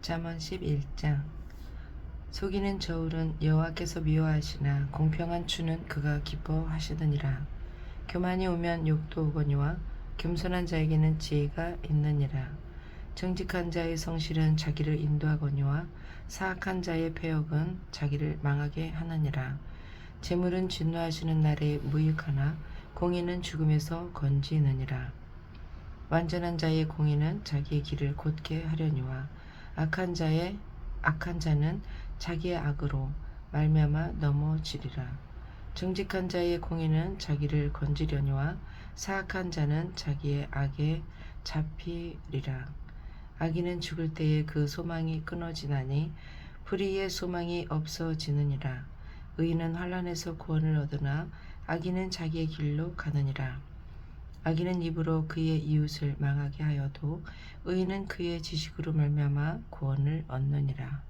잠언 11장. 속이는 저울은 여호와께서 미워하시나 공평한 추는 그가 기뻐하시느니라. 교만이 오면 욕도 오거니와 겸손한 자에게는 지혜가 있느니라. 정직한 자의 성실은 자기를 인도하거니와 사악한 자의 패역은 자기를 망하게 하느니라. 재물은 진노하시는 날에 무익하나 공의는 죽음에서 건지느니라. 완전한 자의 공의는 자기의 길을 곧게 하려니와 악한 자는 자기의 악으로 말미암아 넘어지리라. 정직한 자의 공의는 자기를 건지려니와 사악한 자는 자기의 악에 잡히리라. 악인은 죽을 때에 그 소망이 끊어지나니 불의의 소망이 없어지느니라. 의인은 환난에서 구원을 얻으나 악인은 자기의 길로 가느니라. 악인은 입으로 그의 이웃을 망하게 하여도 의인은 그의 지식으로 말미암아 구원을 얻느니라.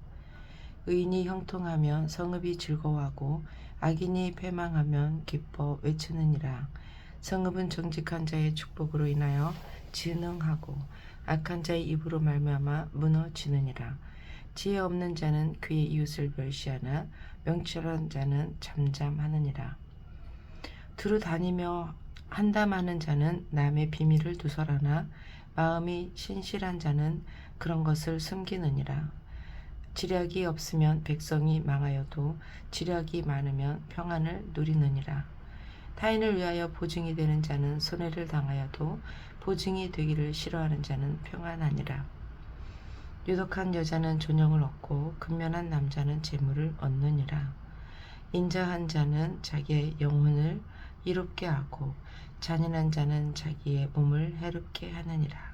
의인이 형통하면 성읍이 즐거워하고 악인이 패망하면 기뻐 외치느니라. 성읍은 정직한 자의 축복으로 인하여 진흥하고 악한 자의 입으로 말미암아 무너지느니라. 지혜 없는 자는 그의 이웃을 멸시하나 명철한 자는 잠잠하느니라. 두루 다니며 한담하는 자는 남의 비밀을 누설하나 마음이 신실한 자는 그런 것을 숨기느니라. 지략이 없으면 백성이 망하여도 지략이 많으면 평안을 누리느니라. 타인을 위하여 보증이 되는 자는 손해를 당하여도 보증이 되기를 싫어하는 자는 평안하니라. 유독한 여자는 존영을 얻고 근면한 남자는 재물을 얻느니라. 인자한 자는 자기의 영혼을 이롭게 하고 잔인한 자는 자기의 몸을 해롭게 하느니라.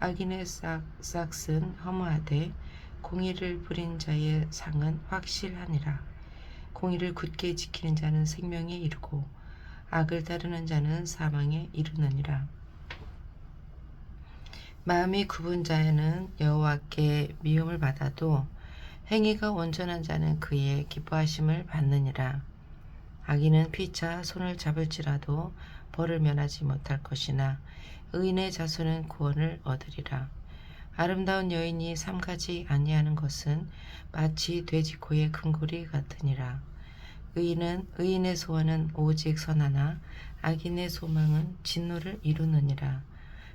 악인의 싹은 허무하되 공의를 부린 자의 상은 확실하니라. 공의를 굳게 지키는 자는 생명에 이르고 악을 따르는 자는 사망에 이르느니라. 마음이 굽은 자는 여호와께 미움을 받아도 행위가 온전한 자는 그의 기뻐하심을 받느니라. 악인은 피차 손을 잡을지라도 벌을 면하지 못할 것이나 의인의 자손은 구원을 얻으리라. 아름다운 여인이 삼가지 아니하는 것은 마치 돼지코의 금고리 같으니라. 의인의 소원은 오직 선하나 악인의 소망은 진노를 이루느니라.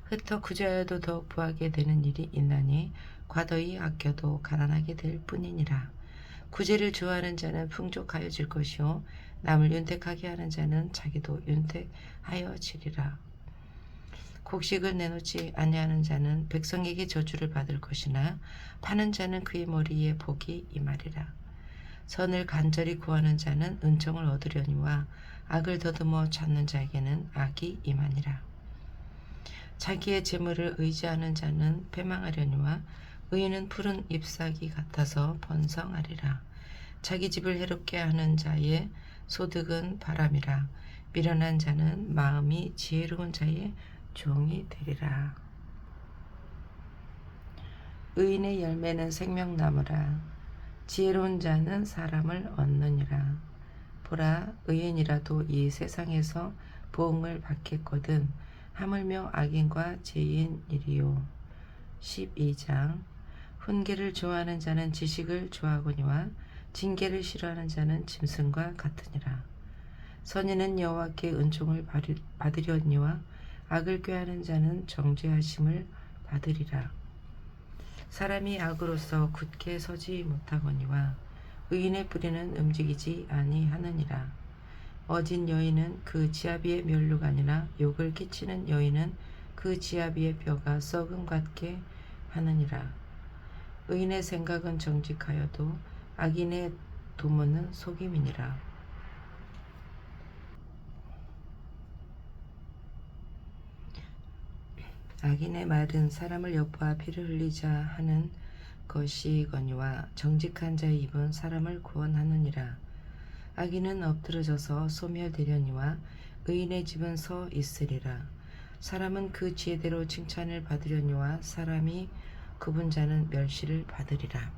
흩어 구제하여도 더욱 부하게 되는 일이 있나니 과도히 아껴도 가난하게 될 뿐이니라. 구제를 좋아하는 자는 풍족하여질 것이요 남을 윤택하게 하는 자는 자기도 윤택하여지리라. 곡식을 내놓지 아니하는 자는 백성에게 저주를 받을 것이나 파는 자는 그의 머리에 복이 임하리라. 선을 간절히 구하는 자는 은총을 얻으려니와 악을 더듬어 찾는 자에게는 악이 임하니라. 자기의 재물을 의지하는 자는 패망하려니와 의인은 푸른 잎사귀 같아서 번성하리라. 자기 집을 해롭게 하는 자의 소득은 바람이라. 미련한 자는 마음이 지혜로운 자의 종이 되리라. 의인의 열매는 생명나무라. 지혜로운 자는 사람을 얻느니라. 보라, 의인이라도 이 세상에서 보응을 받겠거든 하물며 악인과 죄인이리요. 12장. 훈계를 좋아하는 자는 지식을 좋아하거니와 징계를 싫어하는 자는 짐승과 같으니라. 선인은 여호와께 은총을 받으려니와 악을 꾀하는 자는 정죄하심을 받으리라. 사람이 악으로서 굳게 서지 못하거니와 의인의 뿌리는 움직이지 아니하느니라. 어진 여인은 그 지아비의 멸류가 아니라 욕을 끼치는 여인은 그 지아비의 뼈가 썩음 같게 하느니라. 의인의 생각은 정직하여도 악인의 도모는 속임이니라. 악인의 말은 사람을 엿보아 피를 흘리자 하는 것이거니와 정직한 자의 입은 사람을 구원하느니라. 악인은 엎드러져서 소멸되려니와 의인의 집은 서 있으리라. 사람은 그 지혜대로 칭찬을 받으려니와 사람이 굽은 자는 멸시를 받으리라.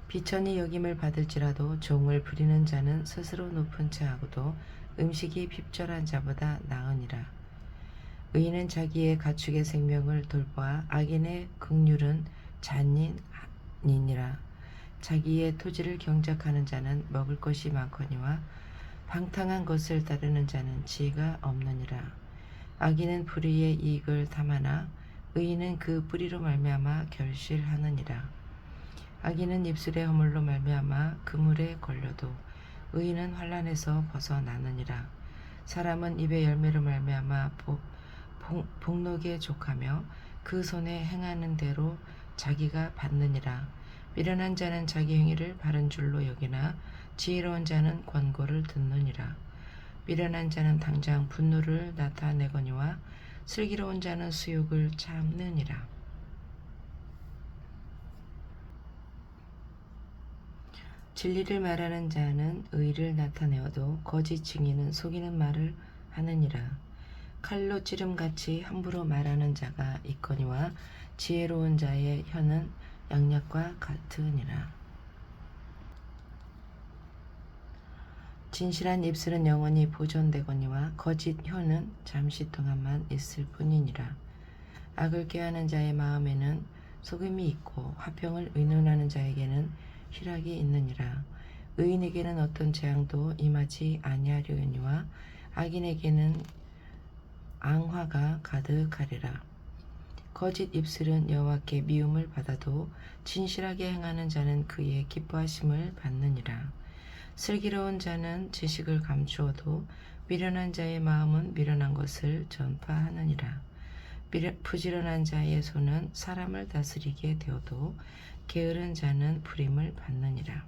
비천이 여김을 받을지라도 종을 부리는 자는 스스로 높은 채 하고도 음식이 핍절한 자보다 나으니라. 의인은 자기의 가축의 생명을 돌보아 악인의 긍휼은 니니라. 자기의 토지를 경작하는 자는 먹을 것이 많거니와 방탕한 것을 따르는 자는 지혜가 없느니라. 악인은 불의의 이익을 탐하나 의인은 그 뿌리로 말미암아 결실하느니라. 악인은 입술의 허물로 말미암아 그물에 걸려도 의인은 환난에서 벗어나느니라. 사람은 입의 열매로 말미암아 복록에 족하며 그 손에 행하는 대로 자기가 받느니라. 미련한 자는 자기 행위를 바른 줄로 여기나 지혜로운 자는 권고를 듣느니라. 미련한 자는 당장 분노를 나타내거니와 슬기로운 자는 수욕을 참느니라. 진리를 말하는 자는 의를 나타내어도 거짓 증인은 속이는 말을 하느니라. 칼로 찌름같이 함부로 말하는 자가 있거니와 지혜로운 자의 혀는 양약과 같으니라. 진실한 입술은 영원히 보존되거니와 거짓 혀는 잠시 동안만 있을 뿐이니라. 악을 꾀하는 자의 마음에는 속임이 있고 화평을 의논하는 자에게는 희락이 있느니라. 의인에게는 어떤 재앙도 임하지 아니하려니와 악인에게는 앙화가 가득하리라. 거짓 입술은 여호와께 미움을 받아도 진실하게 행하는 자는 그의 기뻐하심을 받느니라. 슬기로운 자는 지식을 감추어도 미련한 자의 마음은 미련한 것을 전파하느니라. 부지런한 자의 손은 사람을 다스리게 되어도 게으른 자는 불임을 받느니라.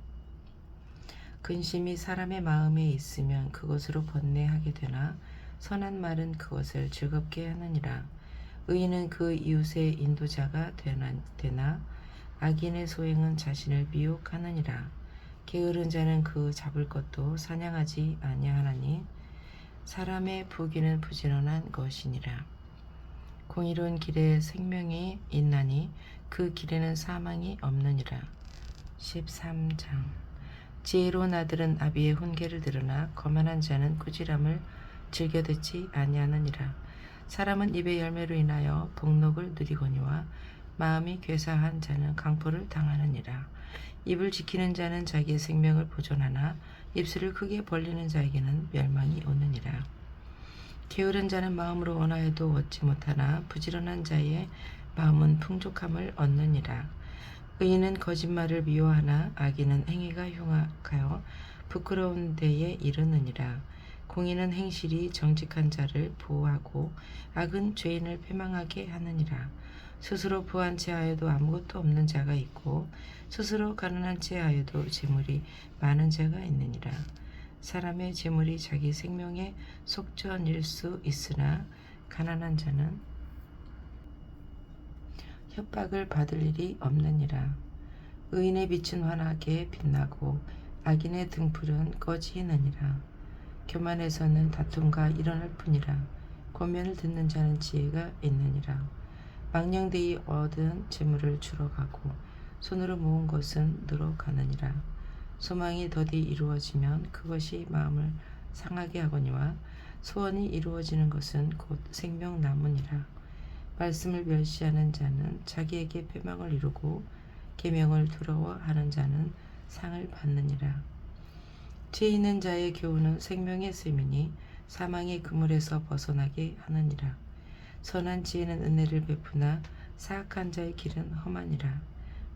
근심이 사람의 마음에 있으면 그것으로 번뇌하게 되나 선한 말은 그것을 즐겁게 하느니라. 의인은 그 이웃의 인도자가 되나 악인의 소행은 자신을 미혹하느니라. 게으른 자는 그 잡을 것도 사냥하지 아니하나니 사람의 부귀는 부지런한 것이니라. 공의로운 길에 생명이 있나니 그 길에는 사망이 없느니라. 13장. 지혜로운 아들은 아비의 훈계를 들으나 거만한 자는 꾸지람을 즐겨 듣지 아니하느니라. 사람은 입의 열매로 인하여 복록을 누리거니와 마음이 괴사한 자는 강포를 당하느니라. 입을 지키는 자는 자기의 생명을 보존하나 입술을 크게 벌리는 자에게는 멸망이 오느니라. 게으른 자는 마음으로 원하여도 얻지 못하나 부지런한 자의 마음은 풍족함을 얻느니라. 의인은 거짓말을 미워하나 악인은 행위가 흉악하여 부끄러운 데에 이르느니라. 공의는 행실이 정직한 자를 보호하고 악은 죄인을 패망하게 하느니라. 스스로 부한 채하여도 아무것도 없는 자가 있고 스스로 가난한 채하여도 재물이 많은 자가 있느니라. 사람의 재물이 자기 생명의 속전일 수 있으나 가난한 자는 협박을 받을 일이 없느니라. 의인의 빛은 환하게 빛나고 악인의 등불은 꺼지느니라. 교만에서는 다툼과 일어날 뿐이라. 권면을 듣는 자는 지혜가 있느니라. 망령되이 얻은 재물을 주러 가고 손으로 모은 것은 늘어가느니라. 소망이 더디 이루어지면 그것이 마음을 상하게 하거니와 소원이 이루어지는 것은 곧 생명나무니라. 말씀을 멸시하는 자는 자기에게 패망을 이루고 계명을 두려워하는 자는 상을 받느니라. 죄 있는 자의 교훈은 생명의 셈이니 사망의 그물에서 벗어나게 하느니라. 선한 지혜는 은혜를 베푸나 사악한 자의 길은 험하니라.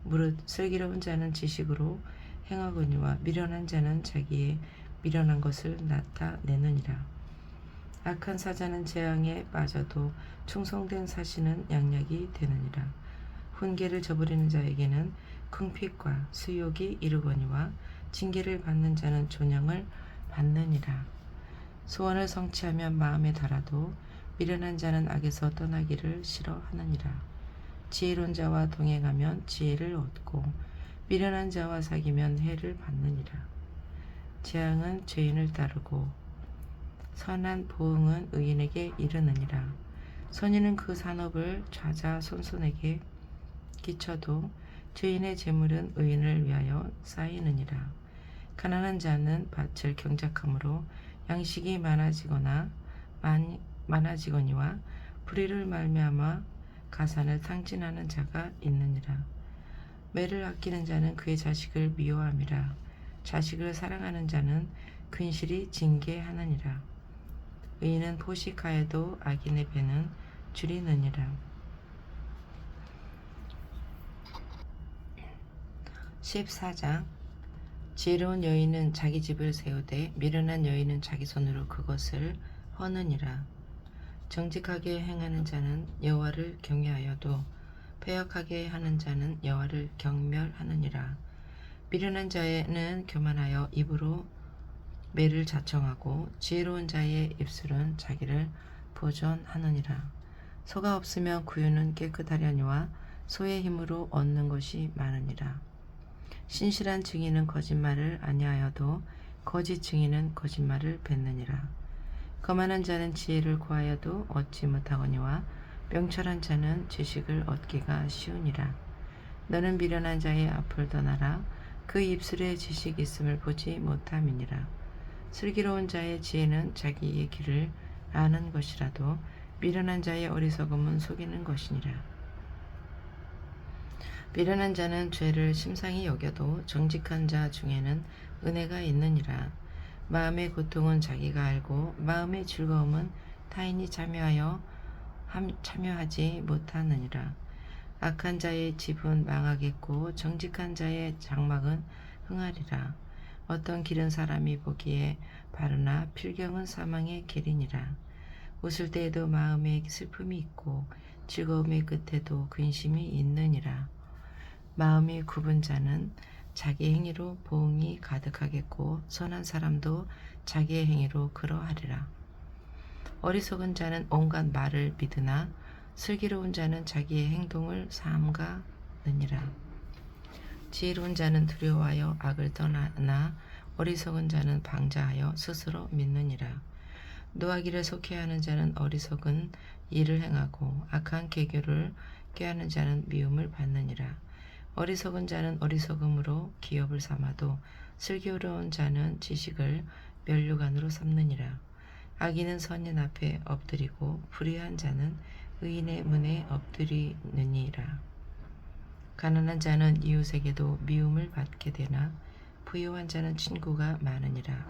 무릇 슬기로운 자는 지식으로 행하거니와 미련한 자는 자기의 미련한 것을 나타내느니라. 악한 사자는 재앙에 빠져도 충성된 사신은 양약이 되느니라. 훈계를 저버리는 자에게는 궁핍과 수욕이 이르거니와 징계를 받는 자는 존영을 받느니라. 소원을 성취하면 마음에 달아도 미련한 자는 악에서 떠나기를 싫어하느니라. 지혜로운 자와 동행하면 지혜를 얻고 미련한 자와 사귀면 해를 받느니라. 재앙은 죄인을 따르고 선한 보응은 의인에게 이르느니라. 선인은 그 산업을 좌자손손에게 끼쳐도 죄인의 재물은 의인을 위하여 쌓이느니라. 가난한 자는 밭을 경작함으로 양식이 많아지거니와 불의를 말미암아 가산을 탕진하는 자가 있느니라. 매를 아끼는 자는 그의 자식을 미워함이라. 자식을 사랑하는 자는 근실이 징계하느니라. 의인은 포식하여도 악인의 배는 줄이느니라. 14장. 지혜로운 여인은 자기 집을 세우되 미련한 여인은 자기 손으로 그것을 허느니라. 정직하게 행하는 자는 여호와를 경외하여도 패역하게 하는 자는 여호와를 경멸하느니라. 미련한 자는 교만하여 입으로 매를 자청하고 지혜로운 자의 입술은 자기를 보존하느니라. 소가 없으면 구유는 깨끗하려니와 소의 힘으로 얻는 것이 많으니라. 신실한 증인은 거짓말을 아니하여도 거짓 증인은 거짓말을 뱉느니라. 거만한 자는 지혜를 구하여도 얻지 못하거니와 명철한 자는 지식을 얻기가 쉬우니라. 너는 미련한 자의 앞을 떠나라. 그 입술에 지식 있음을 보지 못함이니라. 슬기로운 자의 지혜는 자기의 길을 아는 것이라도 미련한 자의 어리석음은 속이는 것이니라. 미련한 자는 죄를 심상히 여겨도 정직한 자 중에는 은혜가 있느니라. 마음의 고통은 자기가 알고 마음의 즐거움은 타인이 참여하지 못하느니라. 악한 자의 집은 망하겠고 정직한 자의 장막은 흥하리라. 어떤 길은 사람이 보기에 바르나 필경은 사망의 길이니라. 웃을 때에도 마음에 슬픔이 있고 즐거움의 끝에도 근심이 있느니라. 마음이 굽은 자는 자기 행위로 보응이 가득하겠고 선한 사람도 자기의 행위로 그러하리라. 어리석은 자는 온갖 말을 믿으나 슬기로운 자는 자기의 행동을 삼가느니라. 지혜로운 자는 두려워하여 악을 떠나나 어리석은 자는 방자하여 스스로 믿느니라. 노하기를 속해하는 자는 어리석은 일을 행하고 악한 계교를 꾀하는 자는 미움을 받느니라. 어리석은 자는 어리석음으로 기업을 삼아도 슬기로운 자는 지식을 면류관으로 삼느니라. 악인은 선인 앞에 엎드리고 불의한 자는 의인의 문에 엎드리느니라. 가난한 자는 이웃에게도 미움을 받게 되나 부유한 자는 친구가 많으니라.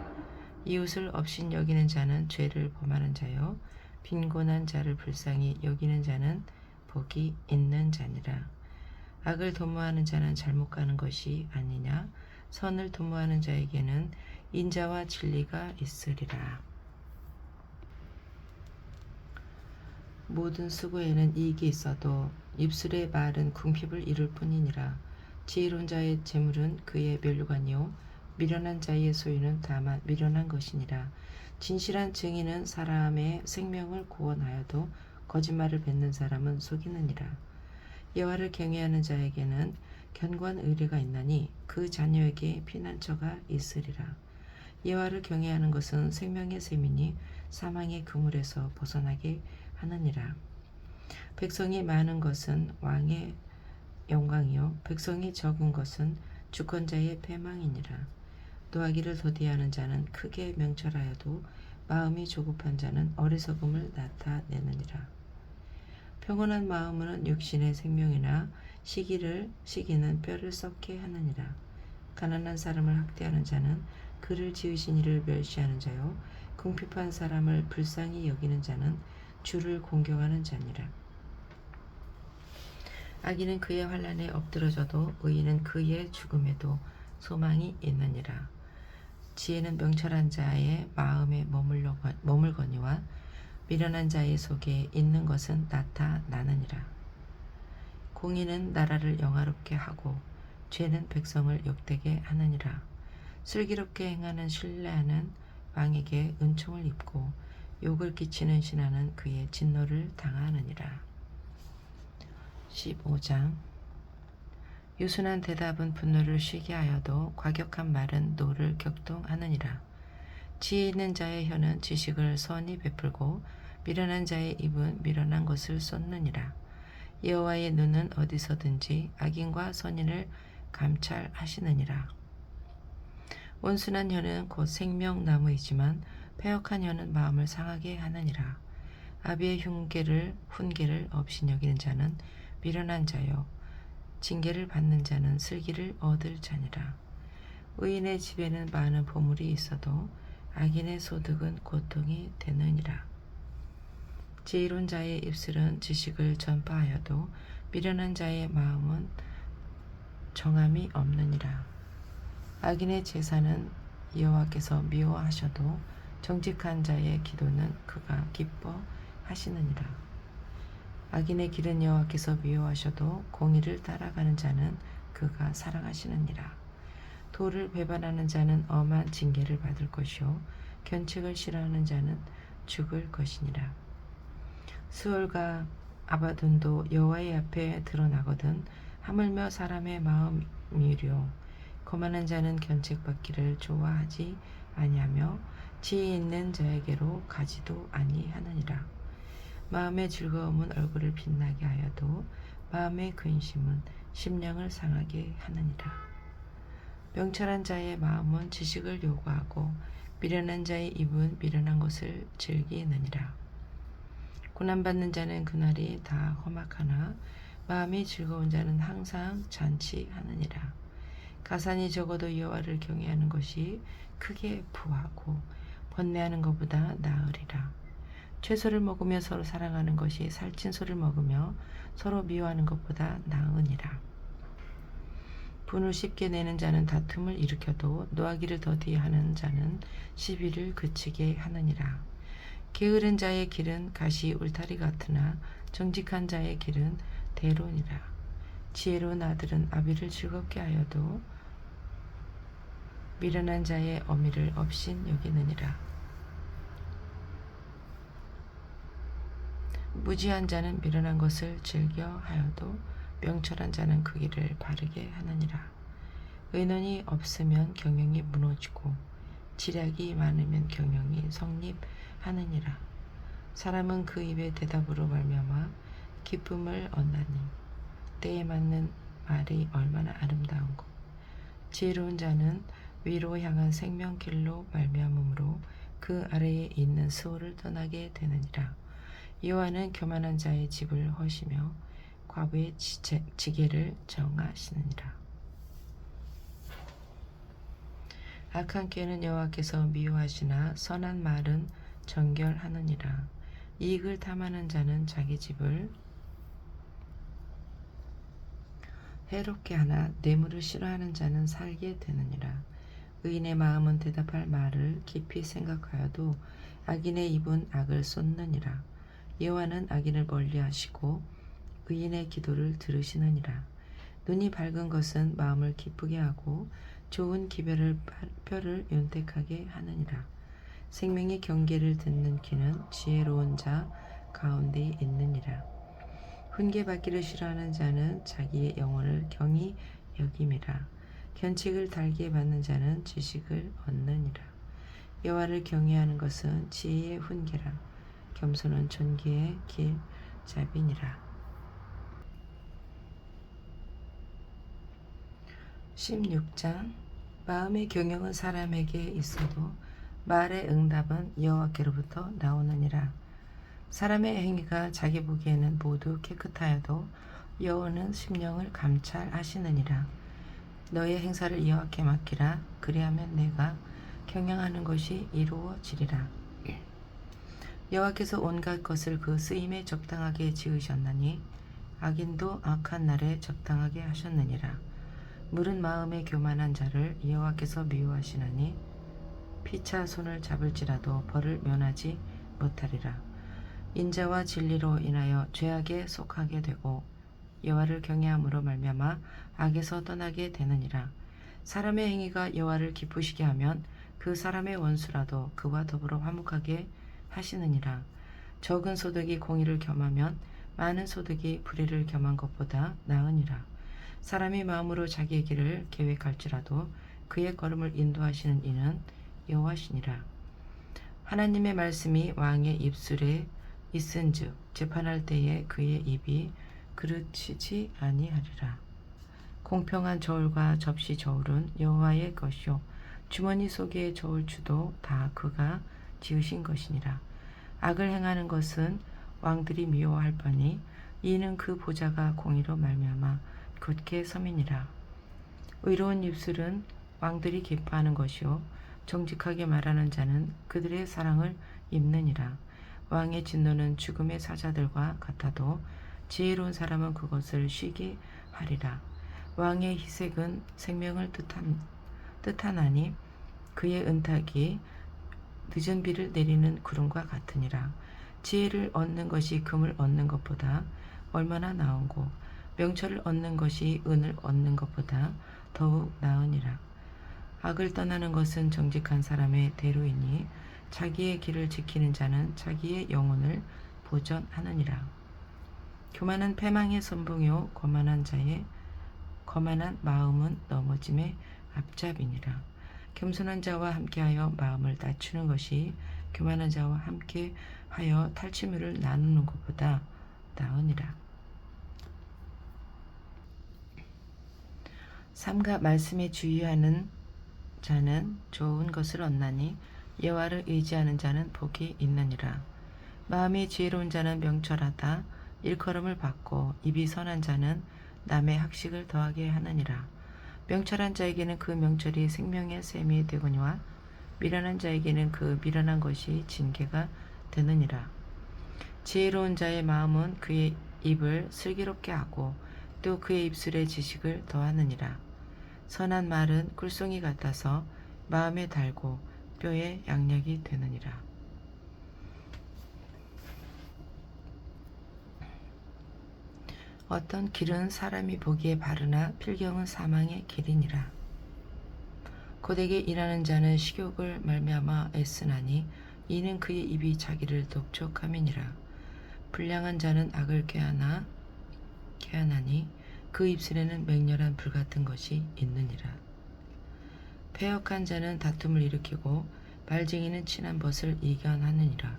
이웃을 업신 여기는 자는 죄를 범하는 자요 빈곤한 자를 불쌍히 여기는 자는 복이 있는 자니라. 악을 도모하는 자는 잘못 가는 것이 아니냐. 선을 도모하는 자에게는 인자와 진리가 있으리라. 모든 수고에는 이익이 있어도 입술의 말은 궁핍을 이룰 뿐이니라. 지혜로운 자의 재물은 그의 면류관이요 미련한 자의 소유는 다만 미련한 것이니라. 진실한 증인은 사람의 생명을 구원하여도 거짓말을 뱉는 사람은 속이느니라. 여호와를 경외하는 자에게는 견고한 의뢰가 있나니 그 자녀에게 피난처가 있으리라. 여호와를 경외하는 것은 생명의 셈이니 사망의 그물에서 벗어나게 하느니라. 백성이 많은 것은 왕의 영광이요 백성이 적은 것은 주권자의 패망이니라. 노하기를 도디하는 자는 크게 명철하여도 마음이 조급한 자는 어리석음을 나타내느니라. 평온한 마음은 육신의 생명이나 시기는 뼈를 썩게 하느니라. 가난한 사람을 학대하는 자는 그를 지으신 이를 멸시하는 자요 궁핍한 사람을 불쌍히 여기는 자는 주를 공경하는 자니라. 악인은 그의 환난에 엎드러져도 의인은 그의 죽음에도 소망이 있느니라. 지혜는 명철한 자의 마음에 머물거니와 미련한 자의 속에 있는 것은 나타나느니라. 공의는 나라를 영화롭게 하고 죄는 백성을 욕되게 하느니라. 슬기롭게 행하는 신뢰하는 왕에게 은총을 입고 욕을 끼치는 신하는 그의 진노를 당하느니라. 15장. 유순한 대답은 분노를 쉬게 하여도 과격한 말은 노를 격동하느니라. 지혜 있는 자의 혀는 지식을 선히 베풀고 미련한 자의 입은 미련한 것을 쏟느니라. 여호와의 눈은 어디서든지 악인과 선인을 감찰하시느니라. 온순한 혀는 곧 생명나무이지만 패역한 혀는 마음을 상하게 하느니라. 아비의 훈계를 업신여기는 자는 미련한 자요 징계를 받는 자는 슬기를 얻을 자니라. 의인의 집에는 많은 보물이 있어도 악인의 소득은 고통이 되느니라. 지혜로운 자의 입술은 지식을 전파하여도 미련한 자의 마음은 정함이 없느니라. 악인의 제사는 여호와께서 미워하셔도 정직한 자의 기도는 그가 기뻐하시느니라. 악인의 길은 여호와께서 미워하셔도 공의를 따라가는 자는 그가 사랑하시느니라. 도를 배반하는 자는 엄한 징계를 받을 것이요 견책을 싫어하는 자는 죽을 것이니라. 스올과 아바돈도 여호와의 앞에 드러나거든 하물며 사람의 마음이려 거만한 자는 견책받기를 좋아하지 아니하며 지혜 있는 자에게로 가지도 아니하느니라. 마음의 즐거움은 얼굴을 빛나게 하여도 마음의 근심은 심령을 상하게 하느니라. 명철한 자의 마음은 지식을 요구하고 미련한 자의 입은 미련한 것을 즐기느니라. 고난받는 자는 그날이 다 험악하나 마음이 즐거운 자는 항상 잔치하느니라. 가산이 적어도 여호와를 경외하는 것이 크게 부하고 번뇌하는 것보다 나으리라. 채소를 먹으며 서로 사랑하는 것이 살찐 소를 먹으며 서로 미워하는 것보다 나으니라. 분을 쉽게 내는 자는 다툼을 일으켜도 노하기를 더디하는 자는 시비를 그치게 하느니라. 게으른 자의 길은 가시 울타리 같으나 정직한 자의 길은 대론이라. 지혜로운 아들은 아비를 즐겁게 하여도 미련한 자의 어미를 업신 여기느니라. 무지한 자는 미련한 것을 즐겨 하여도 명철한 자는 그 길을 바르게 하느니라. 의논이 없으면 경영이 무너지고 지략이 많으면 경영이 성립하느니라. 사람은 그 입의 대답으로 말미암아 기쁨을 얻나니 때에 맞는 말이 얼마나 아름다운고. 지혜로운 자는 위로 향한 생명길로 말미암음으로 그 아래에 있는 스올을 떠나게 되느니라. 여호와는 교만한 자의 집을 허시며 과부의 지게를 정하시느니라. 악한 꾀는 여호와께서 미워하시나 선한 말은 정결하느니라. 이익을 탐하는 자는 자기 집을 해롭게 하나 뇌물을 싫어하는 자는 살게 되느니라. 의인의 마음은 대답할 말을 깊이 생각하여도 악인의 입은 악을 쏟느니라. 여호와는 악인을 멀리하시고 의인의 기도를 들으시느니라. 눈이 밝은 것은 마음을 기쁘게 하고 좋은 기별을 뼈를 윤택하게 하느니라. 생명의 경계를 듣는 귀는 지혜로운 자 가운데 있느니라. 훈계받기를 싫어하는 자는 자기의 영혼을 경히 여김이라. 견책을 달게 받는 자는 지식을 얻느니라. 여호와를 경외하는 것은 지혜의 훈계라. 겸손은 존귀의 길잡이니라. 16장. 마음의 경영은 사람에게 있어도 말의 응답은 여호와께로부터 나오느니라. 사람의 행위가 자기 보기에는 모두 깨끗하여도 여호와는 심령을 감찰하시느니라. 너의 행사를 여호와께 맡기라. 그리하면 내가 경영하는 것이 이루어지리라. 여호와께서 온갖 것을 그 쓰임에 적당하게 지으셨나니 악인도 악한 날에 적당하게 하셨느니라. 물은 마음에 교만한 자를 여호와께서 미워하시나니 피차 손을 잡을지라도 벌을 면하지 못하리라. 인자와 진리로 인하여 죄악에 속하게 되고 여호와를 경외함으로 말미암아 악에서 떠나게 되느니라. 사람의 행위가 여호와를 기쁘시게 하면 그 사람의 원수라도 그와 더불어 화목하게 하시느니라. 적은 소득이 공의를 겸하면 많은 소득이 불의를 겸한 것보다 나으니라. 사람이 마음으로 자기의 길을 계획할지라도 그의 걸음을 인도하시는 이는 여호와시니라. 하나님의 말씀이 왕의 입술에 있은즉 재판할 때에 그의 입이 그르치지 아니하리라. 공평한 저울과 접시 저울은 여호와의 것이요 주머니 속의 저울추도 다 그가 지으신 것이니라. 악을 행하는 것은 왕들이 미워할 바니 이는 그 보좌가 공의로 말미암아 굳게 섬이니라. 의로운 입술은 왕들이 기뻐하는 것이요 정직하게 말하는 자는 그들의 사랑을 입느니라. 왕의 진노는 죽음의 사자들과 같아도 지혜로운 사람은 그것을 쉬게 하리라. 왕의 희색은 생명을 뜻하나니 그의 은탁이 늦은 비를 내리는 구름과 같으니라. 지혜를 얻는 것이 금을 얻는 것보다 얼마나 나은고 명철을 얻는 것이 은을 얻는 것보다 더욱 나으니라. 악을 떠나는 것은 정직한 사람의 대로이니 자기의 길을 지키는 자는 자기의 영혼을 보전하느니라. 교만은 패망의 선봉이요 거만한 마음은 넘어짐의 앞잡이니라. 겸손한 자와 함께하여 마음을 낮추는 것이 교만한 자와 함께하여 탈취물을 나누는 것보다 나으니라. 삼가 말씀에 주의하는 자는 좋은 것을 얻나니 여호와를 의지하는 자는 복이 있느니라. 마음이 지혜로운 자는 명철하다 일컬음을 받고 입이 선한 자는 남의 학식을 더하게 하느니라. 명철한 자에게는 그 명철이 생명의 샘이 되거니와 미련한 자에게는 그 미련한 것이 징계가 되느니라. 지혜로운 자의 마음은 그의 입을 슬기롭게 하고 또 그의 입술에 지식을 더하느니라. 선한 말은 꿀송이 같아서 마음에 달고 뼈에 양약이 되느니라. 어떤 길은 사람이 보기에 바르나 필경은 사망의 길이니라. 고되게 일하는 자는 식욕을 말미암아 애쓰나니 이는 그의 입이 자기를 독촉함이니라. 불량한 자는 악을 꾀하나니 그 입술에는 맹렬한 불같은 것이 있느니라. 패역한 자는 다툼을 일으키고 말쟁이는 친한 벗을 이견하느니라.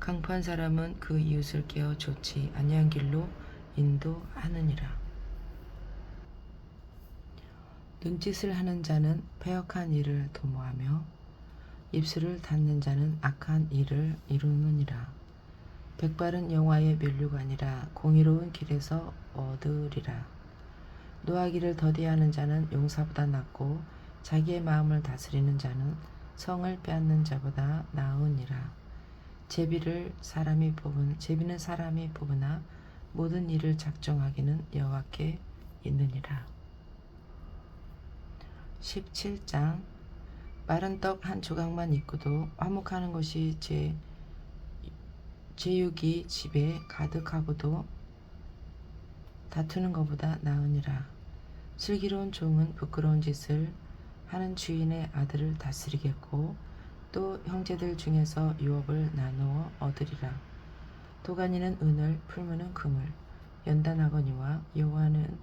강포한 사람은 그 이웃을 깨어 좋지 아니한 길로 인도하느니라. 눈짓을 하는 자는 패역한 일을 도모하며 입술을 닫는 자는 악한 일을 이루느니라. 백발은 영화의 면류관이라 공의로운 길에서 얻으리라. 노하기를 더디하는 자는 용사보다 낫고 자기의 마음을 다스리는 자는 성을 빼앗는 자보다 나으니라. 제비는 사람이 뽑으나 모든 일을 작정하기는 여호와께 있느니라. 17장. 마른 떡 한 조각만 있고도 화목하는 것이 제육이 집에 가득하고도 다투는 것보다 나으니라. 슬기로운 종은 부끄러운 짓을 하는 주인의 아들을 다스리겠고 또 형제들 중에서 유업을 나누어 얻으리라. 도가니는 은을 풀무는 금을 연단하거니와 여호와는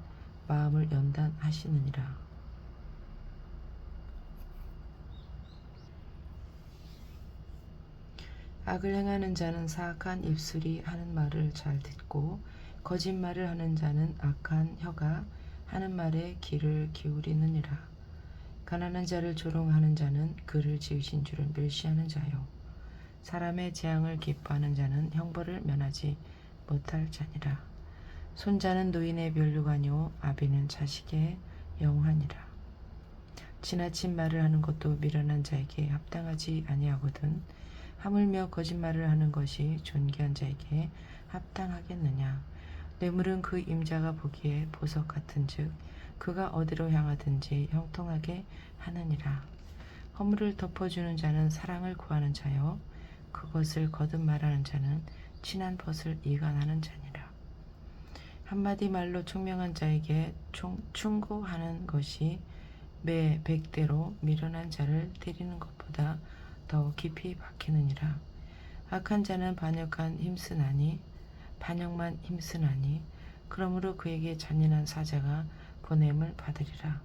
마음을 연단하시느니라. 악을 행하는 자는 사악한 입술이 하는 말을 잘 듣고 거짓말을 하는 자는 악한 혀가 하는 말에 귀를 기울이느니라. 가난한 자를 조롱하는 자는 그를 지으신 줄을 멸시하는 자요 사람의 재앙을 기뻐하는 자는 형벌을 면하지 못할 자니라. 손자는 노인의 면류관이요 아비는 자식의 영환이라. 지나친 말을 하는 것도 미련한 자에게 합당하지 아니하거든 하물며 거짓말을 하는 것이 존귀한 자에게 합당하겠느냐. 뇌물은 그 임자가 보기에 보석 같은즉 그가 어디로 향하든지 형통하게 하느니라. 허물을 덮어주는 자는 사랑을 구하는 자요 그것을 거듭 말하는 자는 친한 벗을 이간하는 자니라. 한마디 말로 총명한 자에게 충고하는 것이 매 100대로 미련한 자를 때리는 것보다 더 깊이 박히느니라. 악한 자는 반역만 힘쓰나니 그러므로 그에게 잔인한 사자가 보냄을 받으리라.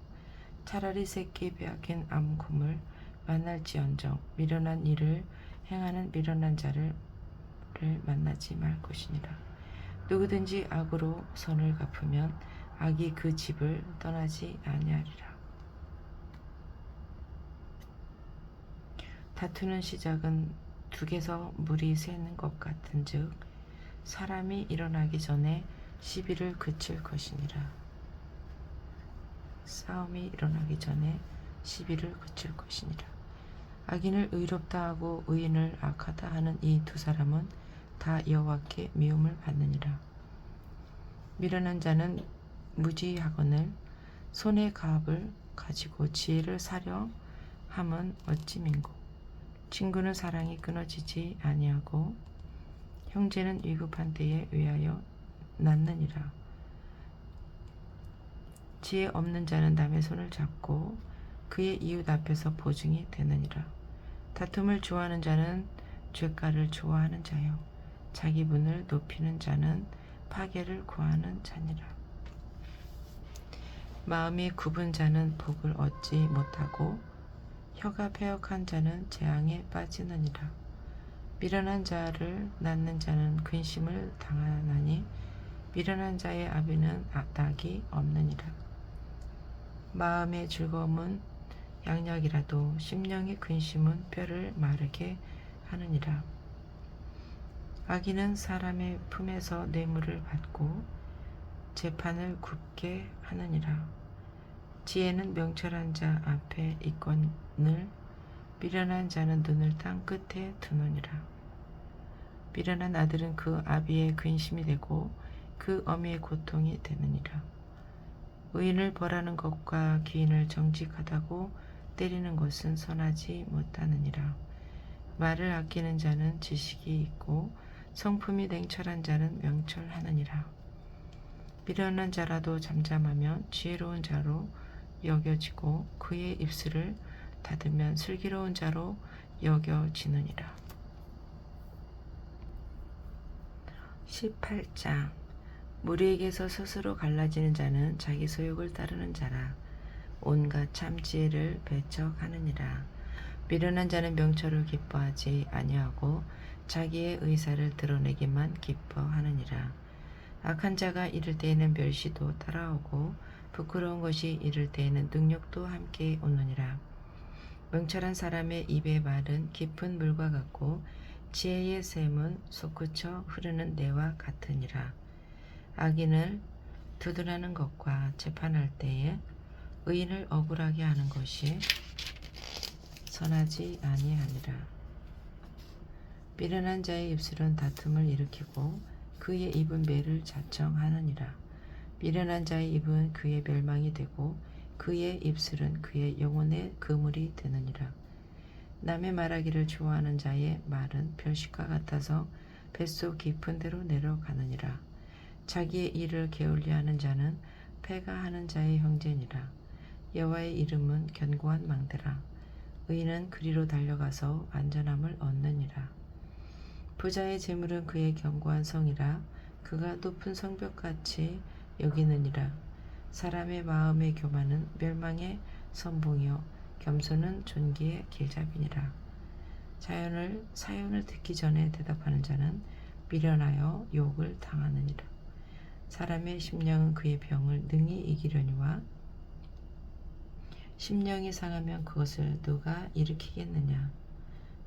차라리 새끼 빼앗긴 암곰을 만날지언정 미련한 일을 행하는 미련한 자를 만나지 말 것이니라. 누구든지 악으로 선을 갚으면 악이 그 집을 떠나지 아니하리라. 다투는 시작은 둑에서 물이 새는 것 같은즉 사람이 일어나기 전에 시비를 그칠 것이니라. 싸움이 일어나기 전에 시비를 그칠 것이니라. 악인을 의롭다 하고 의인을 악하다 하는 이 두 사람은 다 여호와께 미움을 받느니라. 미련한 자는 무지하거늘 손에 가압을 가지고 지혜를 사려 함은 어찌 민고. 친구는 사랑이 끊어지지 아니하고 형제는 위급한 때에 위하여 낳느니라. 지혜 없는 자는 남의 손을 잡고 그의 이웃 앞에서 보증이 되느니라. 다툼을 좋아하는 자는 죄가를 좋아하는 자요 자기 분을 높이는 자는 파괴를 구하는 자니라. 마음이 굽은 자는 복을 얻지 못하고 혀가 패역한 자는 재앙에 빠지느니라. 미련한 자를 낳는 자는 근심을 당하나니 미련한 자의 아비는 낙이 없느니라. 마음의 즐거움은 양약이라도 심령의 근심은 뼈를 마르게 하느니라. 악인은 사람의 품에서 뇌물을 받고 재판을 굽게 하느니라. 지혜는 명철한 자 앞에 있거늘 미련한 자는 눈을 땅 끝에 두느니라. 미련한 아들은 그 아비의 근심이 되고 그 어미의 고통이 되느니라. 의인을 벌하는 것과 귀인을 정직하다고 때리는 것은 선하지 못하느니라. 말을 아끼는 자는 지식이 있고 성품이 냉철한 자는 명철하느니라. 미련한 자라도 잠잠하면 지혜로운 자로 여겨지고 그의 입술을 닫으면 슬기로운 자로 여겨지느니라. 18장 무리에게서 스스로 갈라지는 자는 자기 소욕을 따르는 자라. 온갖 참 지혜를 배척하느니라. 미련한 자는 명철을 기뻐하지 아니하고 자기의 의사를 드러내기만 기뻐하느니라. 악한 자가 이를 때에는 멸시도 따라오고 부끄러운 것이 이를 때에는 능력도 함께 오느니라. 명철한 사람의 입의 말은 깊은 물과 같고 지혜의 샘은 솟구쳐 흐르는 내와 같으니라. 악인을 두둔하는 것과 재판할 때에 의인을 억울하게 하는 것이 선하지 아니하니라. 미련한 자의 입술은 다툼을 일으키고 그의 입은 매를 자청하느니라. 미련한 자의 입은 그의 멸망이 되고 그의 입술은 그의 영혼의 그물이 되느니라. 남의 말하기를 좋아하는 자의 말은 별식과 같아서 뱃속 깊은 데로 내려가느니라. 자기의 일을 게을리하는 자는 패가하는 자의 형제니라. 여호와의 이름은 견고한 망대라. 의인은 그리로 달려가서 안전함을 얻느니라. 부자의 재물은 그의 견고한 성이라. 그가 높은 성벽같이 여기느니라. 사람의 마음의 교만은 멸망의 선봉이요 겸손은 존귀의 길잡이니라. 사연을 듣기 전에 대답하는 자는 미련하여 욕을 당하느니라. 사람의 심령은 그의 병을 능히 이기려니와 심령이 상하면 그것을 누가 일으키겠느냐.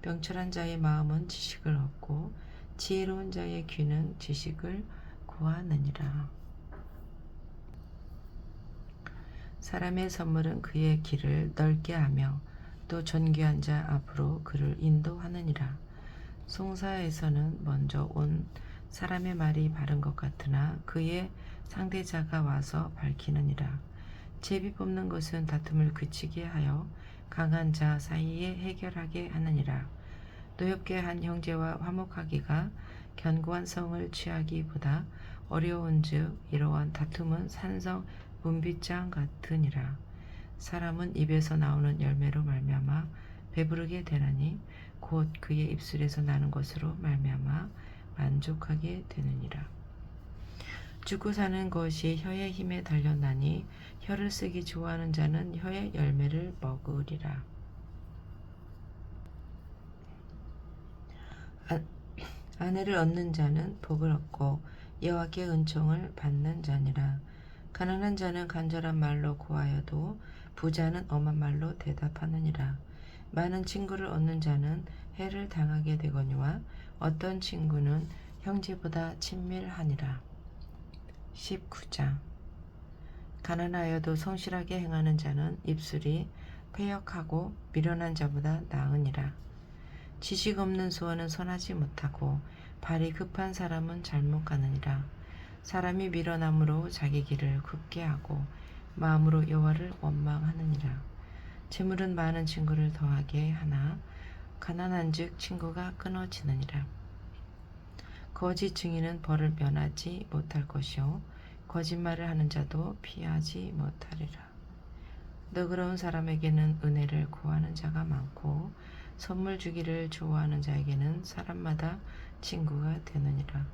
명철한 자의 마음은 지식을 얻고 지혜로운 자의 귀는 지식을 구하느니라. 사람의 선물은 그의 길을 넓게 하며 또 존귀한 자 앞으로 그를 인도하느니라. 송사에서는 먼저 온 사람의 말이 바른 것 같으나 그의 상대자가 와서 밝히느니라. 제비 뽑는 것은 다툼을 그치게 하여 강한 자 사이에 해결하게 하느니라. 노엽게 한 형제와 화목하기가 견고한 성을 취하기보다 어려운즉 이러한 다툼은 산성 문빗장 같으니라. 사람은 입에서 나오는 열매로 말미암아 배부르게 되나니 곧 그의 입술에서 나는 것으로 말미암아 만족하게 되느니라. 죽고 사는 것이 혀의 힘에 달렸나니 혀를 쓰기 좋아하는 자는 혀의 열매를 먹으리라. 아내를 얻는 자는 복을 얻고 여호와께 은총을 받는 자니라. 가난한 자는 간절한 말로 구하여도 부자는 엄한 말로 대답하느니라. 많은 친구를 얻는 자는 해를 당하게 되거니와 어떤 친구는 형제보다 친밀하니라. 19장 가난하여도 성실하게 행하는 자는 입술이 패역하고 미련한 자보다 나으니라. 지식 없는 소원은 선하지 못하고 발이 급한 사람은 잘못 가느니라. 사람이 미련함으로 자기 길을 굽게 하고 마음으로 여호와를 원망하느니라. 재물은 많은 친구를 더하게 하나 가난한즉 친구가 끊어지느니라. 거짓 증인은 벌을 면하지 못할 것이요 거짓말을 하는 자도 피하지 못하리라. 너그러운 사람에게는 은혜를 구하는 자가 많고 선물 주기를 좋아하는 자에게는 사람마다 친구가 되느니라.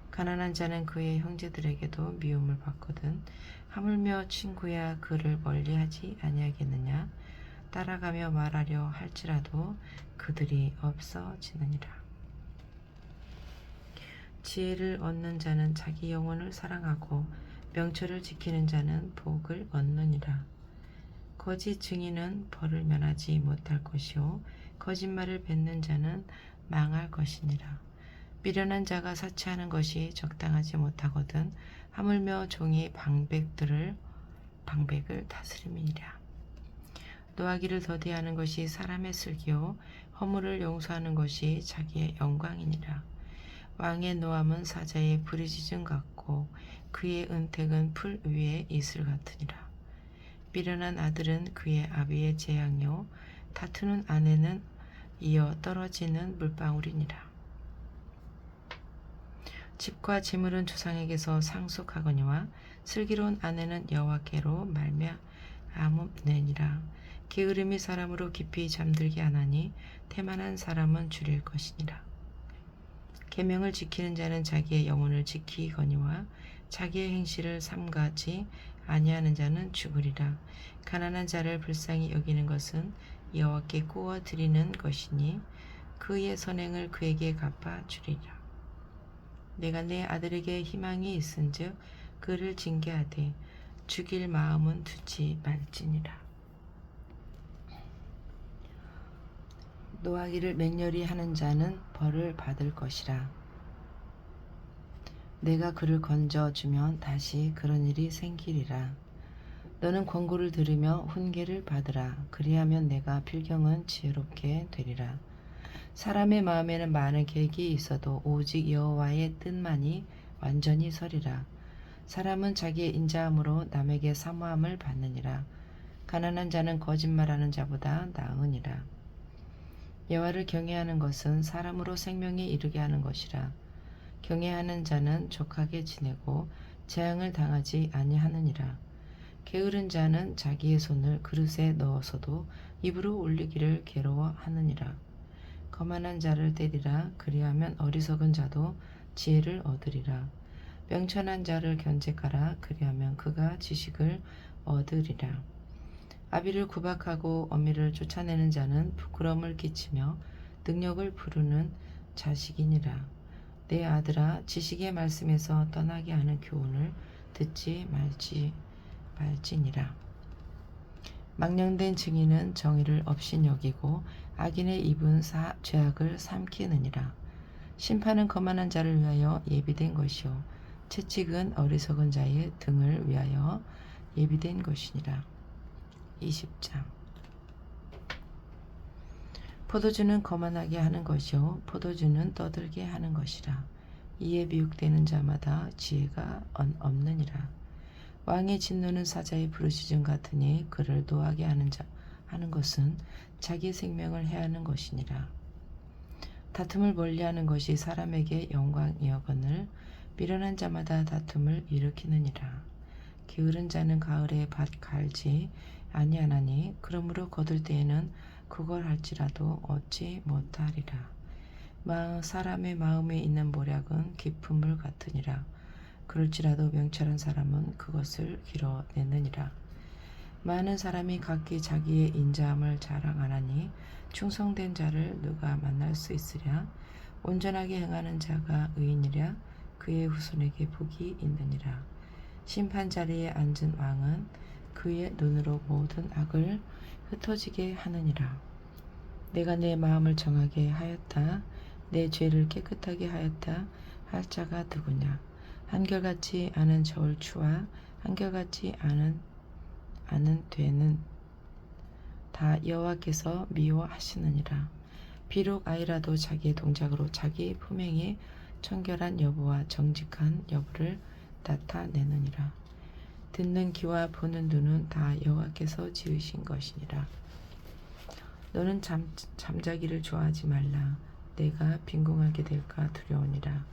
가난한 자는 그의 형제들에게도 미움을 받거든 하물며 친구야 그를 멀리하지 아니하겠느냐. 따라가며 말하려 할지라도 그들이 없어지느니라. 지혜를 얻는 자는 자기 영혼을 사랑하고 명철을 지키는 자는 복을 얻느니라. 거짓 증인은 벌을 면하지 못할 것이요 거짓말을 뱉는 자는 망할 것이니라. 미련한 자가 사치하는 것이 적당하지 못하거든 하물며 종이 방백을 다스림이니라. 노하기를 더디하는 것이 사람의 슬기요 허물을 용서하는 것이 자기의 영광이니라. 왕의 노함은 사자의 부르짖음 같고 그의 은택은 풀 위의 이슬 같으니라. 미련한 아들은 그의 아비의 재앙이요 다투는 아내는 이어 떨어지는 물방울이니라. 집과 재물은 조상에게서 상속하거니와 슬기로운 아내는 여호와께로 말미암음이니라. 게으름이 사람으로 깊이 잠들게 하나니 태만한 사람은 줄일 것이니라. 계명을 지키는 자는 자기의 영혼을 지키거니와 자기의 행실을 삼가지 아니하는 자는 죽으리라. 가난한 자를 불쌍히 여기는 것은 여호와께 구워 드리는 것이니 그의 선행을 그에게 갚아 주리라. 내가 내 아들에게 희망이 있은즉 그를 징계하되 죽일 마음은 두지 말지니라. 노하기를 맹렬히 하는 자는 벌을 받을 것이라. 내가 그를 건져주면 다시 그런 일이 생기리라. 너는 권고를 들으며 훈계를 받으라. 그리하면 내가 필경은 지혜롭게 되리라. 사람의 마음에는 많은 계획이 있어도 오직 여호와의 뜻만이 완전히 서리라. 사람은 자기의 인자함으로 남에게 사모함을 받느니라. 가난한 자는 거짓말하는 자보다 나으니라. 여호와를 경외하는 것은 사람으로 생명에 이르게 하는 것이라. 경외하는 자는 족하게 지내고 재앙을 당하지 아니하느니라. 게으른 자는 자기의 손을 그릇에 넣어서도 입으로 올리기를 괴로워하느니라. 거만한 자를 때리라. 그리하면 어리석은 자도 지혜를 얻으리라. 명철한 자를 견제하라. 그리하면 그가 지식을 얻으리라. 아비를 구박하고 어미를 쫓아내는 자는 부끄러움을 끼치며 능력을 부르는 자식이니라. 내 아들아, 지식의 말씀에서 떠나게 하는 교훈을 듣지 말지니라. 망령된 증인은 정의를 업신여기고 악인의 입은 죄악을 삼키느니라. 심판은 거만한 자를 위하여 예비된 것이요 채찍은 어리석은 자의 등을 위하여 예비된 것이니라. 20장. 포도주는 거만하게 하는 것이요 포도주는 떠들게 하는 것이라. 이에 미혹되는 자마다 지혜가 없느니라. 왕의 진노는 사자의 부르짖음 같으니 그를 노하게 하는 것은 자기 생명을 해하는 것이니라. 다툼을 멀리하는 것이 사람에게 영광이여거늘 미련한 자마다 다툼을 일으키느니라. 게으른 자는 가을에 밭 갈지 아니하나니 그러므로 거둘 때에는 그걸 할지라도 얻지 못하리라. 사람의 마음에 있는 모략은 깊은 물 같으니라. 그럴지라도 명철한 사람은 그것을 길어내느니라. 많은 사람이 각기 자기의 인자함을 자랑하나니 충성된 자를 누가 만날 수 있으랴. 온전하게 행하는 자가 의인이랴. 그의 후손에게 복이 있느니라. 심판 자리에 앉은 왕은 그의 눈으로 모든 악을 흩어지게 하느니라. 내가 내 마음을 정하게 하였다. 내 죄를 깨끗하게 하였다. 할 자가 누구냐. 한결같지 않은 저울추와 한결같지 않은 되는 다 여호와께서 미워하시느니라. 비록 아이라도 자기의 동작으로 자기 품행의 청결한 여부와 정직한 여부를 나타내느니라. 듣는 귀와 보는 눈은 다 여호와께서 지으신 것이니라. 너는 잠자기를 좋아하지 말라. 내가 빈궁하게 될까 두려우니라.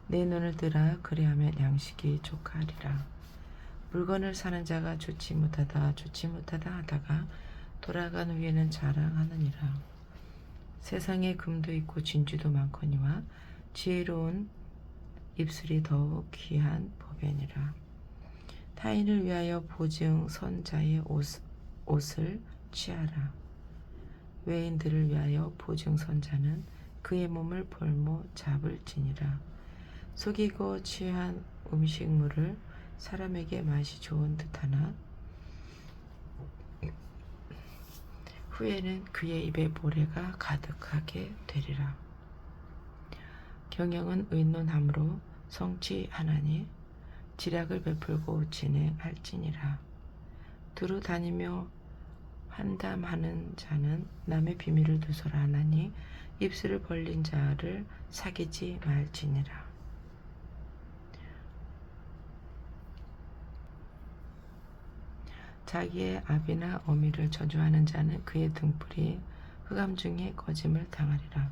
내 눈을 뜨라. 그리하면 양식이 족하리라. 물건을 사는 자가 좋지 못하다 하다가 돌아간 후에는 자랑하느니라. 세상에 금도 있고 진주도 많거니와 지혜로운 입술이 더욱 귀한 법이니라. 타인을 위하여 보증 선 자의 옷을 취하라. 외인들을 위하여 보증 선 자는 그의 몸을 볼모 잡을지니라. 속이고 취한 음식물을 사람에게 맛이 좋은 듯하나 후에는 그의 입에 모래가 가득하게 되리라. 경영은 의논함으로 성취하나니 지략을 베풀고 진행할지니라. 두루 다니며 환담하는 자는 남의 비밀을 누설하 하나니 입술을 벌린 자를 사귀지 말지니라. 자기의 아비나 어미를 저주하는 자는 그의 등불이 흑암 중에 거짐을 당하리라.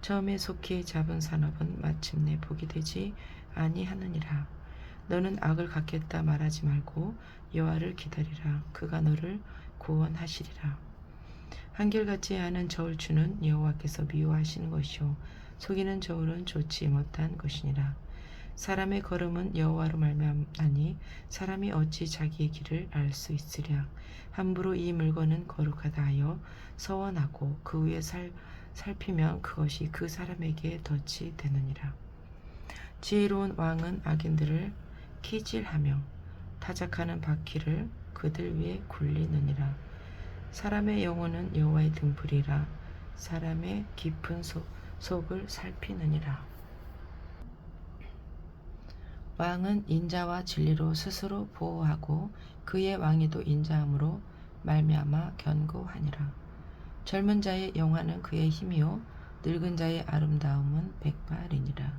처음에 속히 잡은 산업은 마침내 복이 되지 아니하느니라. 너는 악을 갖겠다 말하지 말고 여호와를 기다리라. 그가 너를 구원하시리라. 한결같지 않은 저울추는 여호와께서 미워하시는 것이요 속이는 저울은 좋지 못한 것이니라. 사람의 걸음은 여호와로 말미암나니 사람이 어찌 자기의 길을 알 수 있으랴. 함부로 이 물건은 거룩하다 하여 서원하고 그 위에 살피면 그것이 그 사람에게 덫이 되느니라. 지혜로운 왕은 악인들을 키질하며 타작하는 바퀴를 그들 위에 굴리느니라. 사람의 영혼은 여호와의 등불이라. 사람의 깊은 속을 살피느니라. 왕은 인자와 진리로 스스로 보호하고 그의 왕위도 인자함으로 말미암아 견고하니라. 젊은 자의 영화는 그의 힘이요 늙은 자의 아름다움은 백발이니라.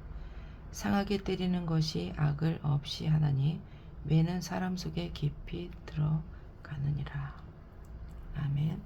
상하게 때리는 것이 악을 없이 하나니 매는 사람 속에 깊이 들어가느니라. 아멘.